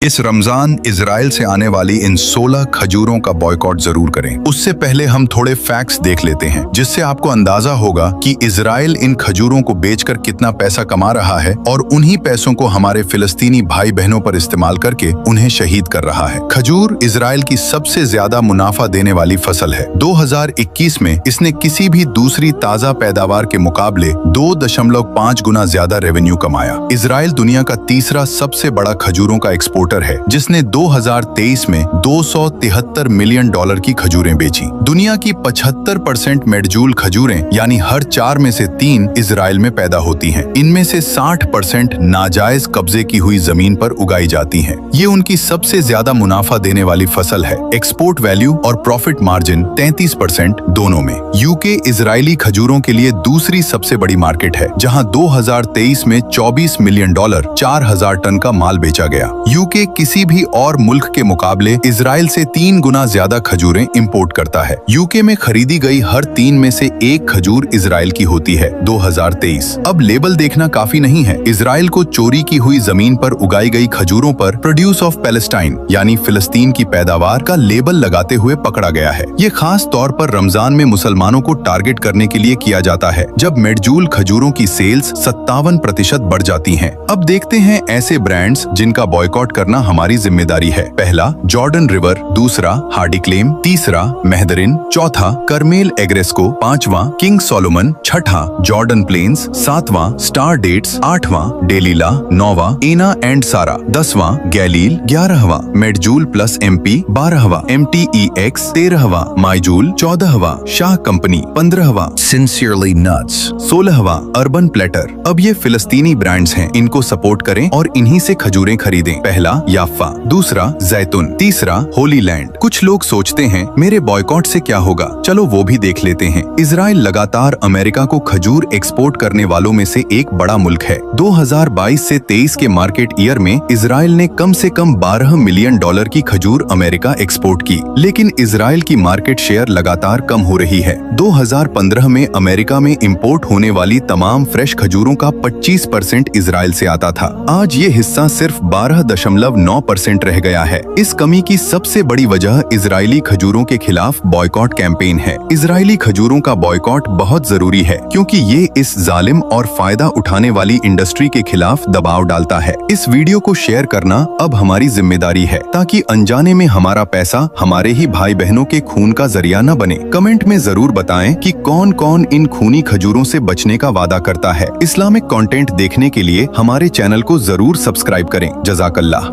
इस रमजान इजराइल से आने वाली इन 16 खजूरों का बॉयकॉट जरूर करें। उससे पहले हम थोड़े फैक्ट्स देख लेते हैं जिससे आपको अंदाजा होगा कि इजराइल इन खजूरों को बेचकर कितना पैसा कमा रहा है और उन्हीं पैसों को हमारे फिलिस्तीनी भाई बहनों पर इस्तेमाल करके उन्हें शहीद कर रहा है। खजूर इजराइल की सबसे ज्यादा मुनाफा देने वाली फसल है। 2021 में इसने किसी भी दूसरी ताजा पैदावार के मुकाबले 2.5 गुना ज्यादा रेवेन्यू कमाया। इजराइल दुनिया का तीसरा सबसे बड़ा खजूरों का एक्सपोर्टर है जिसने 2023 में $273 मिलियन की खजूरें बेची। दुनिया की 75% मेडजूल खजूरें यानी हर 4 में से 3 इजराइल में पैदा होती हैं। इनमें से 60% नाजायज कब्जे की हुई जमीन पर उगाई जाती हैं। ये उनकी सबसे ज्यादा मुनाफा देने वाली फसल है। एक्सपोर्ट वैल्यू और प्रॉफिट मार्जिन 33% दोनों में। यूके इजरायली खजूरों के लिए दूसरी सबसे बड़ी मार्केट है जहां 2023 में $24 मिलियन 4000 टन का माल बेचा गया। यूके किसी भी और मुल्क के मुकाबले इजराइल से 3 गुना ज्यादा खजूरें इंपोर्ट करता है। यूके में खरीदी गई हर 3 में से 1 खजूर इजराइल की होती है। 2023। अब लेबल देखना काफी नहीं है। इजराइल को चोरी की हुई जमीन पर उगाई गई खजूरों पर प्रोड्यूस ऑफ पैलेस्टाइन यानी फिलिस्तीन की पैदावार का लेबल लगाते हुए पकड़ा गया है। ये खास तौर पर रमजान में मुसलमानों को टारगेट करने के लिए किया जाता है जब मेडजूल खजूरों की सेल्स 57% बढ़ जाती हैं। अब देखते हैं ऐसे ब्रांड्स जिनका बॉयकॉट करना हमारी जिम्मेदारी है। पहला जॉर्डन रिवर, दूसरा हार्डी क्लेम, तीसरा मेहदरिन, चौथा करमेल एग्रेस्को, पांचवा किंग सोलोमन, छठा जॉर्डन प्लेन्स, सातवां स्टार डेट्स, आठवां डेलीला, नौवां एना एंड सारा, 10वां गैलील, 11वां मेडजूल प्लस MP, 12वां MTEX, 13वां माइजूल, 14वां शाह कंपनी, 15वां सिंसियरली नट्स, 16वां अर्बन प्लेटर। अब ये फिलिस्तीनी ब्रांड्स हैं, इनको सपोर्ट करें और इन्हीं से खजूरें खरीदें। पहला याफा, दूसरा जैतून, तीसरा होली लैंड। कुछ लोग सोचते हैं मेरे बॉयकॉट से क्या होगा, चलो वो भी देख लेते हैं। इजराइल लगातार अमेरिका को खजूर एक्सपोर्ट करने वालों में से एक बड़ा मुल्क है। 2022 से 23 के मार्केट ईयर में इजराइल ने कम से कम $12 मिलियन की खजूर अमेरिका एक्सपोर्ट की, लेकिन इजराइल की मार्केट शेयर लगातार कम हो रही है। 2015 में अमेरिका में इंपोर्ट होने वाली तमाम फ्रेश खजूरों का 25% इजराइल से आता था। आज ये हिस्सा सिर्फ 12.9% रह गया है। इस कमी की सबसे बड़ी वजह इजरायली खजूरों के खिलाफ बॉयकॉट कैंपेन है। इजरायली खजूरों का बॉयकॉट बहुत जरूरी है क्योंकि ये इस जालिम और फायदा उठाने वाली इंडस्ट्री के खिलाफ दबाव डालता है। इस वीडियो को शेयर करना अब हमारी जिम्मेदारी है ताकि अनजाने में हमारा पैसा हमारे ही भाई बहनों के खून का जरिया न बने। कमेंट में जरूर बताएं कि कौन कौन इन खूनी खजूरों से बचने का वादा करता है। इस्लामिक कंटेंट देखने के लिए हमारे चैनल को जरूर सब्सक्राइब करें। जज़ाकल्लाह।